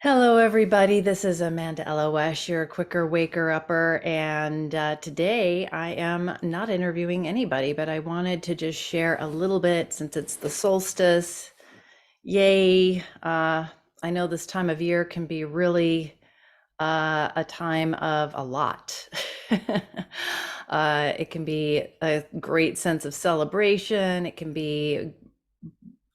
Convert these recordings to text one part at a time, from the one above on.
Hello, everybody. This is Amanda Elo'esh, your quicker waker upper. And today I am not interviewing anybody, but I wanted to just share a little bit since it's the solstice. Yay. I know this time of year can be really a time of a lot. It can be a great sense of celebration. It can be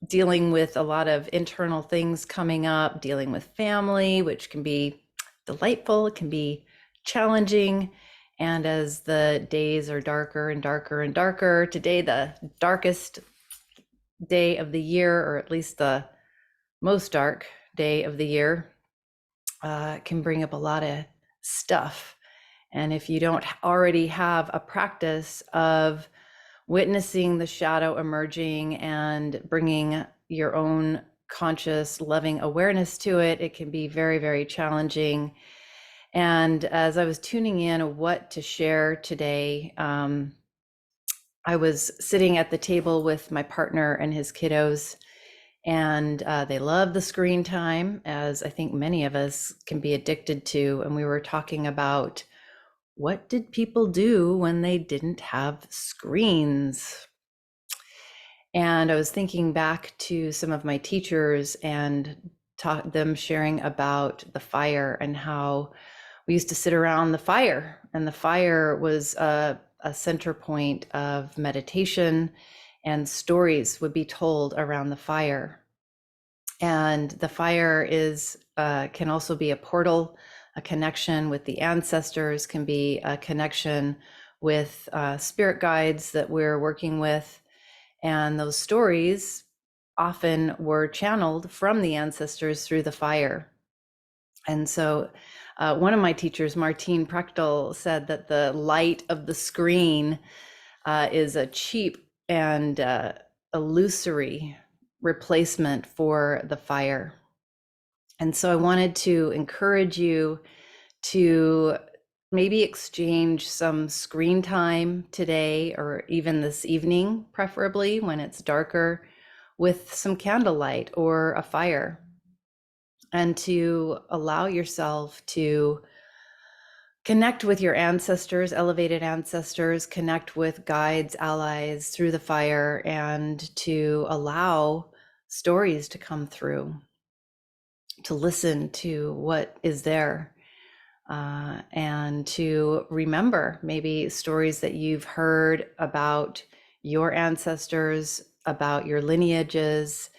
dealing with a lot of internal things coming up, dealing with family, which can be delightful, it can be challenging. And as the days are darker and darker and darker, today, the darkest day of the year, or at least the most dark day of the year, can bring up a lot of stuff. And if you don't already have a practice of witnessing the shadow emerging and bringing your own conscious, loving awareness to it, it can be very, very challenging. And as I was tuning in what to share today, I was sitting at the table with my partner and his kiddos, and they love the screen time, as I think many of us can be addicted to. And we were talking about what did people do when they didn't have screens? And I was thinking back to some of my teachers and taught them sharing about the fire and how we used to sit around the fire, and the fire was a center point of meditation, and stories would be told around the fire. And the fire is can also be a portal, a connection with the ancestors, can be a connection with spirit guides that we're working with. And those stories often were channeled from the ancestors through the fire. And so one of my teachers, Martine Prechtel, said that the light of the screen is a cheap and illusory replacement for the fire. And so I wanted to encourage you to maybe exchange some screen time today, or even this evening, preferably when it's darker, with some candlelight or a fire, and to allow yourself to connect with your ancestors, elevated ancestors, connect with guides, allies through the fire, and to allow stories to come through, to listen to what is there. And to remember maybe stories that you've heard about your ancestors, about your lineages,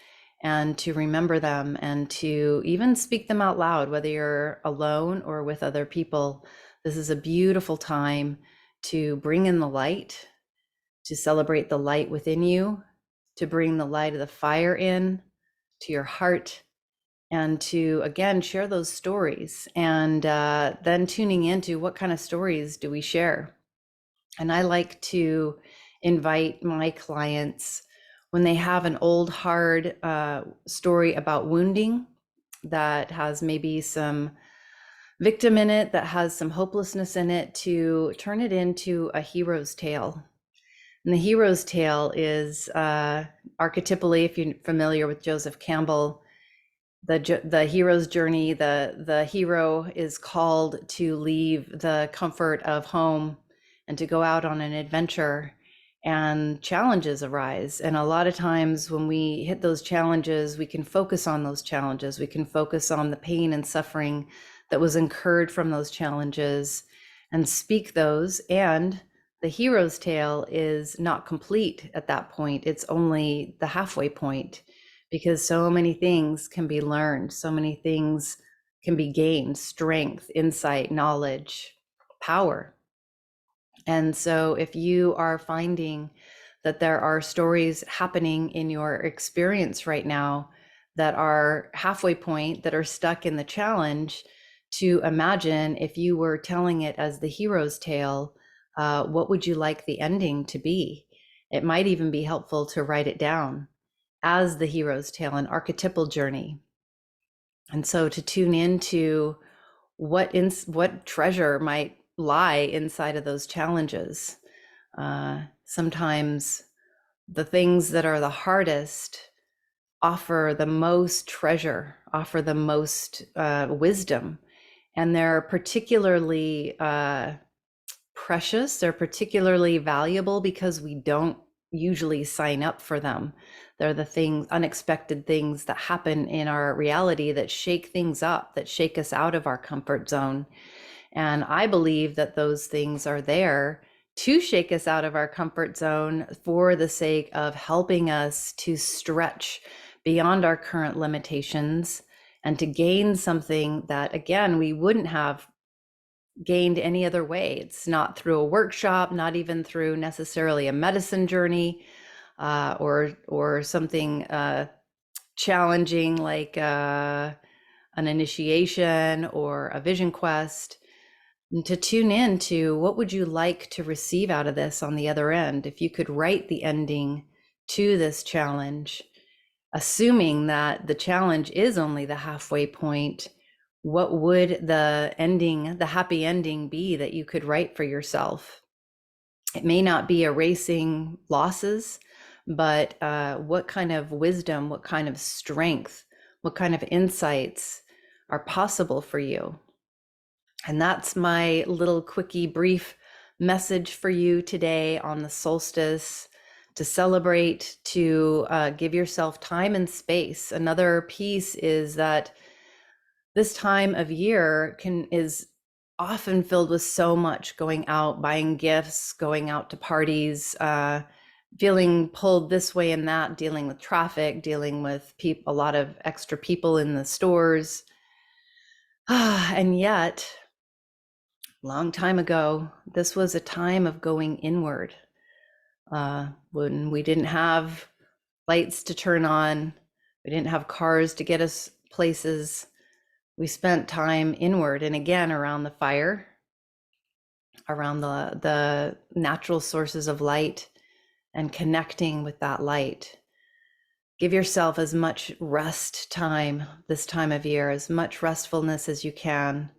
and to remember them and to even speak them out loud, whether you're alone or with other people. This is a beautiful time to bring in the light, to celebrate the light within you, to bring the light of the fire in to your heart, and to again share those stories, and then tuning into what kind of stories do we share. And I like to invite my clients, when they have an old hard story about wounding that has maybe some victim in it, that has some hopelessness in it, to turn it into a hero's tale. And the hero's tale is archetypally, if you're familiar with Joseph Campbell, the hero's journey. The hero is called to leave the comfort of home and to go out on an adventure, and challenges arise. And a lot of times when we hit those challenges, we can focus on those challenges. We can focus on the pain and suffering that was incurred from those challenges and speak those. And the hero's tale is not complete at that point. It's only the halfway point, because so many things can be learned, so many things can be gained: strength, insight, knowledge, power. And so if you are finding that there are stories happening in your experience right now that are halfway point, that are stuck in the challenge, to imagine if you were telling it as the hero's tale, what would you like the ending to be? It might even be helpful to write it down as the hero's tale, an archetypal journey. And so to tune into what treasure might lie inside of those challenges. Sometimes the things that are the hardest offer the most treasure, offer the most wisdom. And they're particularly precious, they're particularly valuable because we don't usually sign up for them. They're the things, unexpected things that happen in our reality that shake things up, that shake us out of our comfort zone. And I believe that those things are there to shake us out of our comfort zone for the sake of helping us to stretch beyond our current limitations and to gain something that, again, we wouldn't have gained any other way. It's not through a workshop, not even through necessarily a medicine journey, or something challenging like an initiation or a vision quest. And to tune in to what would you like to receive out of this on the other end? If you could write the ending to this challenge, assuming that the challenge is only the halfway point, what would the ending, the happy ending be that you could write for yourself? It may not be erasing losses, but what kind of wisdom, what kind of strength, what kind of insights are possible for you? And that's my little quickie brief message for you today on the solstice, to celebrate, to give yourself time and space. Another piece is that this time of year is often filled with so much going out, buying gifts, going out to parties, feeling pulled this way and that, dealing with traffic, dealing with a lot of extra people in the stores. And yet, long time ago, this was a time of going inward. When we didn't have lights to turn on, we didn't have cars to get us places. We spent time inward, and again around the fire, around the natural sources of light, and connecting with that light. Give yourself as much rest time this time of year, as much restfulness as you can,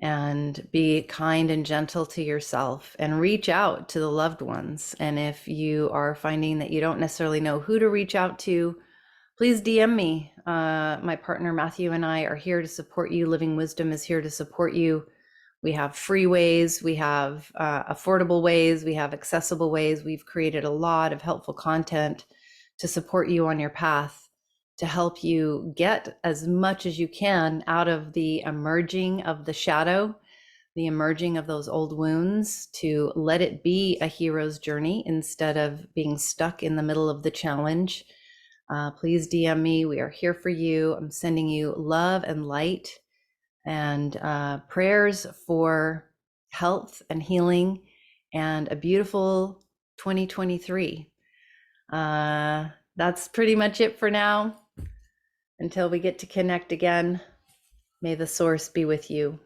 and be kind and gentle to yourself, and reach out to the loved ones. And if you are finding that you don't necessarily know who to reach out to, please DM me. My partner Matthew and I are here to support you. Living Wisdom is here to support you. We have free ways, we have affordable ways, we have accessible ways. We've created a lot of helpful content to support you on your path, to help you get as much as you can out of the emerging of the shadow, the emerging of those old wounds, to let it be a hero's journey instead of being stuck in the middle of the challenge. Please DM me. We are here for you. I'm sending you love and light, and prayers for health and healing and a beautiful 2023. That's pretty much it for now. Until we get to connect again, may the source be with you.